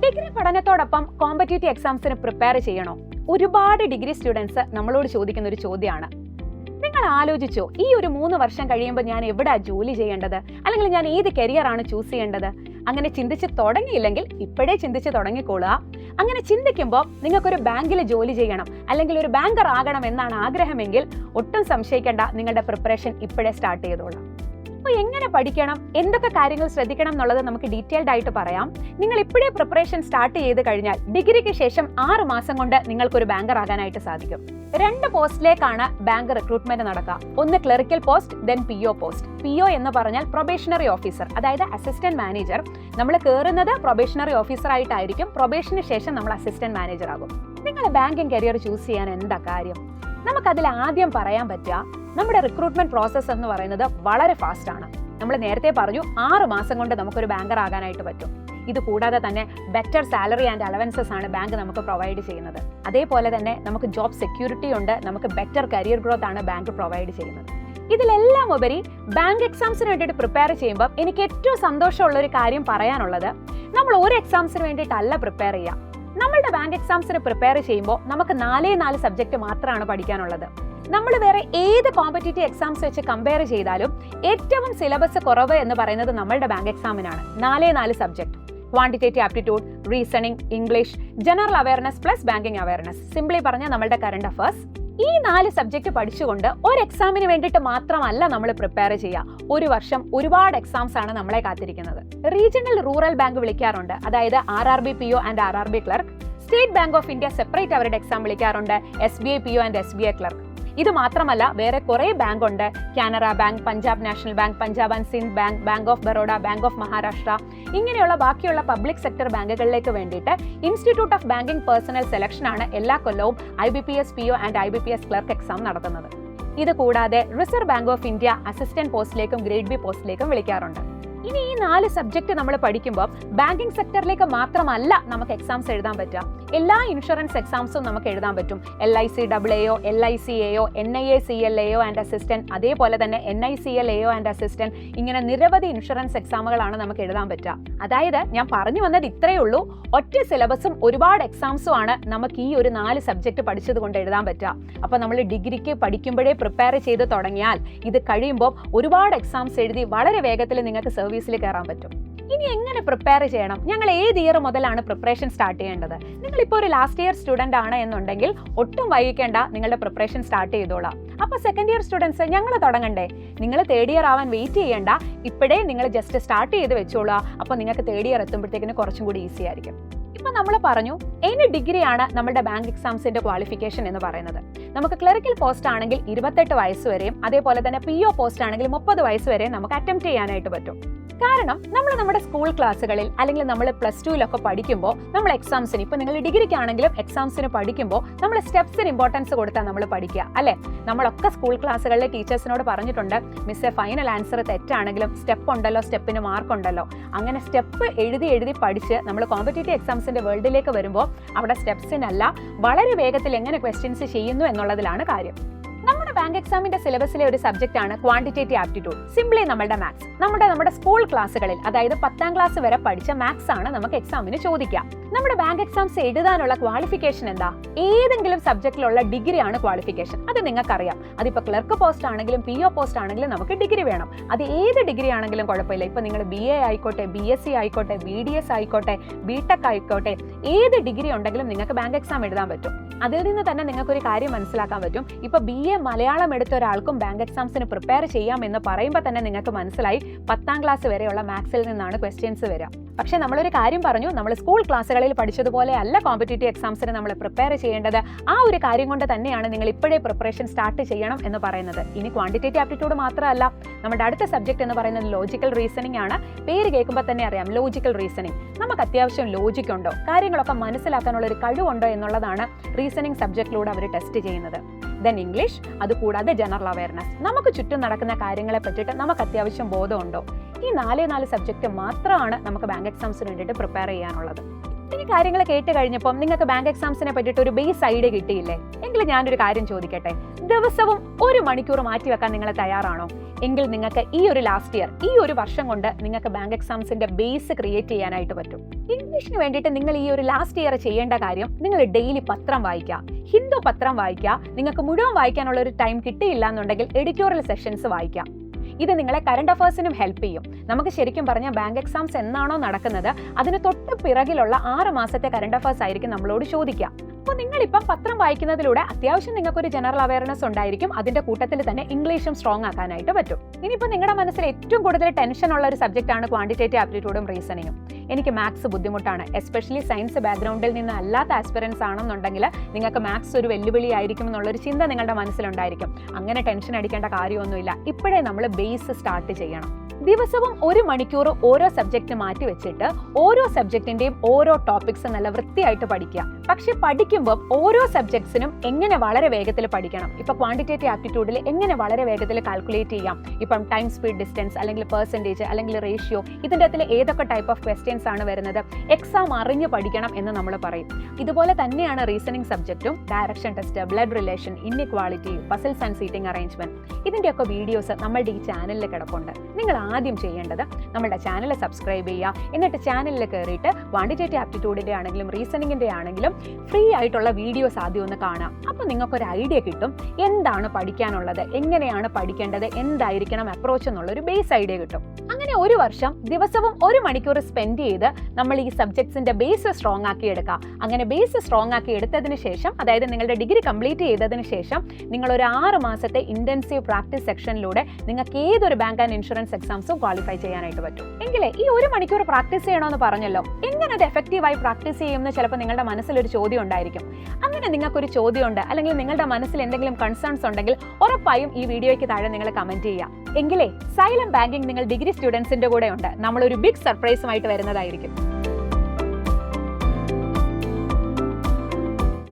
Degree പഠനത്തോടൊപ്പം competitive എക്സാംസിന് prepare ചെയ്യണോ? ഒരുപാട് ഡിഗ്രി സ്റ്റുഡൻസ് നമ്മളോട് ചോദിക്കുന്ന ഒരു ചോദ്യമാണ്. നിങ്ങൾ ആലോചിച്ചോ, ഈ ഒരു 3 വർഷം കഴിയുമ്പോൾ ഞാൻ എവിടെ ജോലി ചെയ്യേണ്ടത്, അല്ലെങ്കിൽ ഞാൻ ഏത് കരിയറാണ് ചൂസ് ചെയ്യേണ്ടത്? അങ്ങനെ ചിന്തിച്ച് തുടങ്ങിയില്ലെങ്കിൽ ഇപ്പോഴേ ചിന്തിച്ച് തുടങ്ങിക്കോളുക. അങ്ങനെ ചിന്തിക്കുമ്പോൾ നിങ്ങൾക്കൊരു ബാങ്കിൽ ജോലി ചെയ്യണം അല്ലെങ്കിൽ ഒരു ബാങ്കർ ആകണം എന്നാണ് ആഗ്രഹമെങ്കിൽ ഒട്ടും സംശയിക്കേണ്ട, നിങ്ങളുടെ പ്രിപ്പറേഷൻ ഇപ്പോഴേ സ്റ്റാർട്ട് ചെയ്തോളാം. അപ്പോൾ എങ്ങനെ പഠിക്കണം, എന്തൊക്കെ കാര്യങ്ങൾ ശ്രദ്ധിക്കണം എന്നുള്ളത് നമുക്ക് ഡീറ്റെയിൽഡ് ആയിട്ട് പറയാം. നിങ്ങൾ ഇപ്പോഴേ പ്രിപ്പറേഷൻ സ്റ്റാർട്ട് ചെയ്ത് കഴിഞ്ഞാൽ ഡിഗ്രിക്ക് ശേഷം 6 മാസം കൊണ്ട് നിങ്ങൾക്കൊരു ബാങ്കർ ആകാനായിട്ട് സാധിക്കും. 2 പോസ്റ്റിലേക്കാണ് ബാങ്ക് റിക്രൂട്ട്മെന്റ് നടക്കുക. ഒന്ന് clerical post, then PO post. PO എന്ന് പറഞ്ഞാൽ പ്രൊബേഷണറി ഓഫീസർ, അതായത് അസിസ്റ്റന്റ് മാനേജർ. നമ്മൾ കയറുന്നത് പ്രൊബേഷണറി ഓഫീസർ ആയിട്ടായിരിക്കും. പ്രൊബേഷന് ശേഷം നമ്മൾ അസിസ്റ്റന്റ് മാനേജർ ആകും. നിങ്ങൾ ബാങ്കിങ് കരിയർ ചൂസ് ചെയ്യാൻ എന്താ കാര്യം? നമുക്കതിൽ ആദ്യം പറയാൻ പറ്റുക, നമ്മുടെ റിക്രൂട്ട്മെന്റ് പ്രോസസ്സ് എന്ന് പറയുന്നത് വളരെ ഫാസ്റ്റ് ആണ്. നമ്മൾ നേരത്തെ പറഞ്ഞു 6 മാസം കൊണ്ട് നമുക്കൊരു ബാങ്കർ ആകാനായിട്ട് പറ്റും. ഇത് കൂടാതെ തന്നെ ബെറ്റർ സാലറി ആൻഡ് അലവൻസസ് ആണ് ബാങ്ക് നമുക്ക് പ്രൊവൈഡ് ചെയ്യുന്നത്. അതേപോലെ തന്നെ നമുക്ക് ജോബ് സെക്യൂരിറ്റി ഉണ്ട്, നമുക്ക് ബെറ്റർ കരിയർ ഗ്രോത്ത് ആണ് ബാങ്ക് പ്രൊവൈഡ് ചെയ്യുന്നത്. ഇതിലെല്ലാം ഉപരി ബാങ്ക് എക്സാംസിന് വേണ്ടിയിട്ട് പ്രിപ്പയർ ചെയ്യുമ്പോൾ എനിക്ക് ഏറ്റവും സന്തോഷമുള്ള ഒരു കാര്യം പറയാനുള്ളത്, നമ്മൾ ഒരു എക്സാംസിന് വേണ്ടിയിട്ടല്ല പ്രിപ്പയർ ചെയ്യുക. നമ്മളുടെ ബാങ്ക് എക്സാംസിന് പ്രിപ്പയർ ചെയ്യുമ്പോൾ നമുക്ക് 4 സബ്ജക്റ്റ് മാത്രമാണ് പഠിക്കാനുള്ളത്. നമ്മൾ വേറെ ഏത് കോമ്പറ്റീറ്റീവ് എക്സാംസ് വെച്ച് കമ്പയർ ചെയ്താലും ഏറ്റവും സിലബസ് കുറവ് എന്ന് പറയുന്നത് നമ്മളുടെ ബാങ്ക് എക്സാമിനാണ്. 4 subject: quantitative aptitude, reasoning, English, general awareness plus banking awareness. Simply പറഞ്ഞാൽ നമ്മളുടെ കറണ്ട് അഫയേഴ്സ്. ഈ 4 സബ്ജക്ട് പഠിച്ചുകൊണ്ട് ഒരു എക്സാമിന് വേണ്ടിയിട്ട് മാത്രമല്ല നമ്മൾ പ്രിപ്പയർ ചെയ്യുക. ഒരു വർഷം ഒരുപാട് എക്സാംസ് ആണ് നമ്മളെ കാത്തിരിക്കുന്നത്. റീജിയണൽ റൂറൽ ബാങ്ക് വിളിക്കാറുണ്ട്, അതായത് RRB PO and RRB clerk. State Bank of India separate അവരുടെ എക്സാം വിളിക്കാറുണ്ട്, SBI PO and SBI clerk. ഇത് മാത്രമല്ല വേറെ കുറേ ബാങ്ക് ഉണ്ട്: Canara Bank, Punjab National Bank, Punjab and Sindh Bank, Bank of Baroda, Bank of Maharashtra. ഇങ്ങനെയുള്ള ബാക്കിയുള്ള പബ്ലിക് സെക്ടർ ബാങ്കുകളിലേക്ക് വേണ്ടിയിട്ട് Institute of Banking Personnel Selection ആണ് എല്ലാ കൊല്ലവും IBPS PO and IBPS clerk exam നടത്തുന്നത്. ഇത് കൂടാതെ Reserve Bank of India assistant പോസ്റ്റിലേക്കും grade B പോസ്റ്റിലേക്കും വിളിക്കാറുണ്ട്. ഇനി ഈ 4 സബ്ജക്ട് നമ്മൾ പഠിക്കുമ്പോൾ ബാങ്കിങ് സെക്ടറിലേക്ക് മാത്രമല്ല നമുക്ക് എക്സാംസ് എഴുതാൻ പറ്റുക. എല്ലാ ഇൻഷുറൻസ് എക്സാംസും നമുക്ക് എഴുതാൻ പറ്റും. LIC AAO, LIC AO, NIACL AO and assistant, അതേപോലെ തന്നെ NICL AO ആൻഡ് അസിസ്റ്റന്റ്. ഇങ്ങനെ നിരവധി ഇൻഷുറൻസ് എക്സാമുകളാണ് നമുക്ക് എഴുതാൻ പറ്റുക. അതായത് ഞാൻ പറഞ്ഞു വന്നത് ഇത്രയേ ഉള്ളൂ, ഒറ്റ സിലബസും ഒരുപാട് എക്സാംസും ആണ് നമുക്ക് ഈ ഒരു 4 സബ്ജക്ട് പഠിച്ചത് കൊണ്ട് എഴുതാൻ പറ്റുക. അപ്പോൾ നമ്മൾ ഡിഗ്രിക്ക് പഠിക്കുമ്പോഴേ പ്രിപ്പയർ ചെയ്ത് തുടങ്ങിയാൽ ഇത് കഴിയുമ്പോൾ ഒരുപാട് എക്സാംസ് എഴുതി വളരെ വേഗത്തിൽ നിങ്ങൾക്ക് സർവീസിൽ കയറാൻ പറ്റും. ഇനി എങ്ങനെ പ്രിപ്പയർ ചെയ്യണം? ഞങ്ങൾ ഏത് ഇയർ മുതലാണ് പ്രിപ്പറേഷൻ സ്റ്റാർട്ട് ചെയ്യേണ്ടത്? നിങ്ങളിപ്പോൾ ഒരു ലാസ്റ്റ് ഇയർ സ്റ്റുഡൻ്റ് ആണ് എന്നുണ്ടെങ്കിൽ ഒട്ടും വൈകിക്കേണ്ട, നിങ്ങളുടെ പ്രിപ്പറേഷൻ സ്റ്റാർട്ട് ചെയ്തോളാം. അപ്പോൾ സെക്കൻഡ് ഇയർ സ്റ്റുഡൻസ്, ഞങ്ങൾ തുടങ്ങണ്ടേ? നിങ്ങൾ തേർഡ് ഇയർ ആവാൻ വെയിറ്റ് ചെയ്യേണ്ട, ഇപ്പോഴേ നിങ്ങൾ ജസ്റ്റ് സ്റ്റാർട്ട് ചെയ്ത് വെച്ചോളാം. അപ്പോൾ നിങ്ങൾക്ക് തേർഡ് ഇയർ എത്തുമ്പോഴത്തേക്കിന് കുറച്ചും കൂടി ഈസി ആയിരിക്കും. ഇപ്പൊ നമ്മൾ പറഞ്ഞു ഏത് ഡിഗ്രിയാണ് നമ്മുടെ ബാങ്ക് എക്സാംസിന്റെ ക്വാളിഫിക്കേഷൻ എന്ന് പറയുന്നത്. നമുക്ക് ക്ലറിക്കൽ പോസ്റ്റ് ആണെങ്കിൽ 28 വയസ്സ് വരെയും, അതേപോലെ തന്നെ PO പോസ്റ്റ് ആണെങ്കിൽ 30 വയസ്സ് വരെയും നമുക്ക് അറ്റംപ്റ്റ് ചെയ്യാനായിട്ട് പറ്റും. കാരണം നമ്മൾ നമ്മുടെ സ്കൂൾ ക്ലാസ്സുകളിൽ അല്ലെങ്കിൽ നമ്മൾ +2 പഠിക്കുമ്പോൾ നമ്മൾ എക്സാംസിന്, ഇപ്പൊ നിങ്ങൾ ഡിഗ്രിക്കാണെങ്കിലും എക്സാംസിന് പഠിക്കുമ്പോൾ നമ്മൾ സ്റ്റെപ്സിന് ഇമ്പോർട്ടൻസ് കൊടുത്താൽ നമ്മൾ പഠിക്കുക, അല്ലെ? നമ്മളൊക്കെ സ്കൂൾ ക്ലാസ്സുകളിലെ ടീച്ചേഴ്സിനോട് പറഞ്ഞിട്ടുണ്ട്, മിസ്സേ ഫൈനൽ ആൻസർ തെറ്റാണെങ്കിലും സ്റ്റെപ്പ് ഉണ്ടല്ലോ, സ്റ്റെപ്പിന് മാർക്ക് ഉണ്ടല്ലോ. അങ്ങനെ സ്റ്റെപ്പ് എഴുതി പഠിച്ച് നമ്മൾ കോമ്പറ്റീറ്റീവ് എക്സാംസിന്റെ വേൾഡിലേക്ക് വരുമ്പോൾ അവിടെ സ്റ്റെപ്സിനല്ല, വളരെ വേഗത്തിൽ എങ്ങനെ ക്വസ്റ്റ്യൻസ് ചെയ്യുന്നു എന്നുള്ളതിലാണ് കാര്യം. നമ്മുടെ ബാങ്ക് എക്സാമിന്റെ സിലബസിലെ ഒരു സബ്ജക്റ്റ് ആണ് ക്വാണ്ടിറ്റേറ്റീവ് ആപ്റ്റിറ്റ്യൂഡ്. സിംപ്ലി നമ്മുടെ മാത്സ്. നമ്മുടെ സ്കൂൾ ക്ലാസ്സുകളിൽ, അതായത് 10ാം ക്ലാസ് വരെ പഠിച്ച മാത്സ് ആണ് നമുക്ക് എക്സാമിന് ചോദിക്കാം. നമ്മുടെ ബാങ്ക് എക്സാംസ് എഴുതാനുള്ള ക്വാളിഫിക്കേഷൻ എന്താ? ഏതെങ്കിലും സബ്ജക്റ്റിലുള്ള ഡിഗ്രിയാണ് ക്വാളിഫിക്കേഷൻ. അത് നിങ്ങൾക്കറിയാം. അതിപ്പോൾ ക്ലർക്ക് പോസ്റ്റ് ആണെങ്കിലും PO പോസ്റ്റ് ആണെങ്കിലും നമുക്ക് ഡിഗ്രി വേണം. അത് ഏത് ഡിഗ്രി ആണെങ്കിലും കുഴപ്പമില്ല. ഇപ്പൊ നിങ്ങൾ BA ആയിക്കോട്ടെ, BSc ആയിക്കോട്ടെ, BDS ആയിക്കോട്ടെ, BTech ആയിക്കോട്ടെ, ഏത് ഡിഗ്രി ഉണ്ടെങ്കിലും നിങ്ങൾക്ക് ബാങ്ക് എക്സാം എഴുതാൻ പറ്റും. അതിൽ നിന്ന് തന്നെ നിങ്ങൾക്കൊരു കാര്യം മനസ്സിലാക്കാൻ പറ്റും. ഇപ്പൊ BA മലയാളം എടുത്ത ഒരാൾക്കും ബാങ്ക് എക്സാംസിന് പ്രിപ്പയർ ചെയ്യാം എന്ന് പറയുമ്പോൾ തന്നെ നിങ്ങൾക്ക് മനസ്സിലായി 10ാം ക്ലാസ് വരെയുള്ള മാത്സിൽ നിന്നാണ് ക്വസ്റ്റ്യൻസ് വരിക. പക്ഷെ നമ്മളൊരു കാര്യം പറഞ്ഞു, നമ്മൾ സ്കൂൾ ക്ലാസ്സുകളിൽ പഠിച്ചതുപോലെ അല്ല കോമ്പറ്റീറ്റീവ് എക്സാംസിന് നമ്മൾ പ്രിപ്പയർ ചെയ്യേണ്ടത്. ആ ഒരു കാര്യം കൊണ്ട് തന്നെയാണ് നിങ്ങൾ ഇപ്പോഴേ പ്രിപ്പറേഷൻ സ്റ്റാർട്ട് ചെയ്യണം എന്ന് പറയുന്നത്. ഇനി ക്വാണ്ടിറ്റേറ്റീവ് ആപ്റ്റിറ്റ്യൂഡ് മാത്രമല്ല, നമ്മുടെ അടുത്ത സബ്ജക്ട് എന്ന് പറയുന്നത് ലോജിക്കൽ റീസണിംഗ് ആണ്. പേര് കേൾക്കുമ്പോൾ തന്നെ അറിയാം, ലോജിക്കൽ റീസണിംഗ്. നമുക്ക് അത്യാവശ്യം ലോജിക് ഉണ്ടോ, കാര്യങ്ങളൊക്കെ മനസ്സിലാക്കാനുള്ള ഒരു കഴിവുണ്ടോ എന്നുള്ളതാണ് റീസണിംഗ് സബ്ജക്റ്റിലൂടെ അവർ ടെസ്റ്റ് ചെയ്യുന്നത്. ദെൻ ഇംഗ്ലീഷ്, അതുകൂടാതെ ജനറൽ അവയർനെസ്. നമുക്ക് ചുറ്റും നടക്കുന്ന കാര്യങ്ങളെ പറ്റിയിട്ട് നമുക്ക് അത്യാവശ്യം ബോധമുണ്ടോ? ഈ 4 സബ്ജക്റ്റ് മാത്രമാണ് നമുക്ക് ബാങ്ക് എക്സാംസിന് വേണ്ടിയിട്ട് പ്രിപ്പയർ ചെയ്യാനുള്ളത്. ഈ കാര്യങ്ങൾ കേട്ട് കഴിഞ്ഞപ്പം നിങ്ങൾക്ക് ബാങ്ക് എക്സാംസിനെ പറ്റിയിട്ട് ഒരു ബേസ് ഐഡിയ കിട്ടിയില്ലേ? എങ്കിൽ ഞാനൊരു കാര്യം ചോദിക്കട്ടെ, ദിവസവും 1 മണിക്കൂർ മാറ്റി വെക്കാൻ നിങ്ങൾ തയ്യാറാണോ? എങ്കിൽ നിങ്ങൾക്ക് ഈ ഒരു ലാസ്റ്റ് ഇയർ, ഈ ഒരു വർഷം കൊണ്ട് നിങ്ങൾക്ക് ബാങ്ക് എക്സാംസിന്റെ ബേസ് ക്രിയേറ്റ് ചെയ്യാനായിട്ട് പറ്റും. ഇംഗ്ലീഷിന് വേണ്ടിയിട്ട് നിങ്ങൾ ഈ ഒരു ലാസ്റ്റ് ഇയർ ചെയ്യേണ്ട കാര്യം, നിങ്ങൾ ഡെയിലി പത്രം വായിക്കുക, ഹിന്ദു പത്രം വായിക്കുക. നിങ്ങൾക്ക് മുഴുവൻ വായിക്കാനുള്ള ഒരു ടൈം കിട്ടിയില്ല എന്നുണ്ടെങ്കിൽ എഡിറ്റോറിയൽ സെഷൻസ് വായിക്കാം. ഇത് നിങ്ങളെ കറണ്ട് അഫയേഴ്സിനും ഹെൽപ്പ് ചെയ്യും. നമുക്ക് ശരിക്കും പറഞ്ഞാൽ ബാങ്ക് എക്സാംസ് എന്നാണോ നടക്കുന്നത് അതിന് തൊട്ട് പിറകിലുള്ള 6 മാസത്തെ കറണ്ട് അഫയേഴ്സ് ആയിരിക്കും നമ്മളോട് ചോദിക്കുക. അപ്പോൾ നിങ്ങളിപ്പം പത്രം വായിക്കുന്നതിലൂടെ അത്യാവശ്യം നിങ്ങൾക്കൊരു ജനറൽ അവയർനെസ് ഉണ്ടായിരിക്കും. അതിന്റെ കൂട്ടത്തിൽ തന്നെ ഇംഗ്ലീഷും സ്ട്രോങ് ആക്കാനായിട്ട് പറ്റും. ഇനിയിപ്പോൾ നിങ്ങളുടെ മനസ്സിൽ ഏറ്റവും കൂടുതൽ ടെൻഷൻ ഉള്ള ഒരു സബ്ജക്റ്റാണ് ക്വാണ്ടിറ്റേറ്റീവ് ആപ്റ്റിറ്റ്യൂഡും റീസണിങ്ങും. എനിക്ക് മാത്സ് ബുദ്ധിമുട്ടാണ്, എസ്പെഷ്യലി സയൻസ് ബാക്ക്ഗ്രൗണ്ടിൽ നിന്ന് അല്ലാത്ത ആസ്പിറൻസ് ആണെന്നുണ്ടെങ്കിൽ നിങ്ങൾക്ക് മാത്സ് ഒരു വെല്ലുവിളി ആയിരിക്കും എന്നുള്ളൊരു ചിന്ത നിങ്ങളുടെ മനസ്സിലുണ്ടായിരിക്കും. അങ്ങനെ ടെൻഷൻ അടിക്കേണ്ട കാര്യമൊന്നുമില്ല. ഇപ്പോഴേ നമ്മൾ ബേസ് സ്റ്റാർട്ട് ചെയ്യണം. ദിവസവും 1 മണിക്കൂർ ഓരോ സബ്ജക്റ്റ് മാറ്റി വെച്ചിട്ട് ഓരോ സബ്ജക്റ്റിന്റെയും ഓരോ ടോപ്പിക്സ് നല്ല വൃത്തിയായിട്ട് പഠിക്കുക. പക്ഷെ പഠിക്കുമ്പോൾ ഓരോ സബ്ജക്ട്സിനും എങ്ങനെ വളരെ വേഗത്തിൽ പഠിക്കണം. ഇപ്പൊ ക്വാണ്ടിറ്റേറ്റീവ് ആപ്റ്റിറ്റ്യൂഡിൽ എങ്ങനെ വളരെ വേഗത്തിൽ കാൽക്കുലേറ്റ് ചെയ്യാം, ഇപ്പം ടൈം സ്പീഡ് ഡിസ്റ്റൻസ് അല്ലെങ്കിൽ പെർസെൻറ്റേജ് അല്ലെങ്കിൽ റേഷ്യോ, ഇതിൻ്റെ അകത്തിൽ ഏതൊക്കെ ടൈപ്പ് ഓഫ് ക്വസ്റ്റ്യൻസ് ആണ് വരുന്നത്, എക്സാം അറിഞ്ഞ് പഠിക്കണം എന്ന് നമ്മൾ പറയും. ഇതുപോലെ തന്നെയാണ് റീസണിങ് സബ്ജക്റ്റും. Direction test, blood relation, inequality, puzzles and seating arrangement, ഇതിൻ്റെയൊക്കെ വീഡിയോസ് നമ്മളുടെ ഈ ചാനലിൽ കിടപ്പുണ്ട്. നിങ്ങൾ ആദ്യം ചെയ്യേണ്ടത് നമ്മുടെ ചാനൽ സബ്സ്ക്രൈബ് ചെയ്യുക. എന്നിട്ട് ചാനലിൽ കയറിയിട്ട് ക്വാണ്ടിറ്റേറ്റീവ് ആപ്റ്റിറ്റ്യൂഡിൻ്റെ ആണെങ്കിലും റീസണിങ്ങിൻ്റെ ആണെങ്കിലും ഫ്രീ ആയിട്ടുള്ള വീഡിയോസ് ആദ്യം ഒന്ന് കാണാം. അപ്പോൾ നിങ്ങൾക്കൊരു ഐഡിയ കിട്ടും എന്താണ് പഠിക്കാനുള്ളത്, എങ്ങനെയാണ് പഠിക്കേണ്ടത്, എന്തായിരിക്കണം അപ്രോച്ച് എന്നുള്ളൊരു ബേസ് ഐഡിയ കിട്ടും. അങ്ങനെ ഒരു വർഷം ദിവസവും 1 മണിക്കൂർ സ്പെൻഡ് ചെയ്ത് നമ്മൾ ഈ സബ്ജക്ട്സിന്റെ ബേസ് സ്ട്രോങ് ആക്കി എടുക്കുക. അങ്ങനെ ബേസ് സ്ട്രോങ് ആക്കി എടുത്തതിന് ശേഷം, അതായത് നിങ്ങളുടെ ഡിഗ്രി കംപ്ലീറ്റ് ചെയ്തതിന് ശേഷം നിങ്ങൾ ഒരു 6 മാസത്തെ ഇന്റൻസീവ് പ്രാക്ടീസ് സെക്ഷനിലൂടെ നിങ്ങൾക്ക് ഏതൊരു ബാങ്ക് ആൻഡ് ഇൻഷുറൻസ് എക്സാംസും ക്വാളിഫൈ ചെയ്യാനായിട്ട് പറ്റും. എങ്കിലേ ഈ 1 മണിക്കൂർ പ്രാക്ടീസ് ചെയ്യണമെന്ന് പറഞ്ഞല്ലോ, എങ്ങനെ അത് എഫക്റ്റീവായി പ്രാക്ടീസ് ചെയ്യുമെന്ന് ചിലപ്പോൾ നിങ്ങളുടെ മനസ്സിലൊരു ചോദ്യം ഉണ്ടായിരിക്കും. അങ്ങനെ നിങ്ങൾക്കൊരു ചോദ്യമുണ്ട് അല്ലെങ്കിൽ നിങ്ങളുടെ മനസ്സിൽ എന്തെങ്കിലും കൺസേൺസ് ഉണ്ടെങ്കിൽ ഉറപ്പായും ഈ വീഡിയോയ്ക്ക് താഴെ നിങ്ങൾ കമന്റ് ചെയ്യുക. എങ്കിലേ സൈലം ബാങ്കിങ് നിങ്ങൾ ഡിഗ്രി സ്റ്റുഡൻസിന്റെ കൂടെ ഉണ്ട്. നമ്മളൊരു ബിഗ് സർപ്രൈസുമായിട്ട് വരുന്നതായിരിക്കും.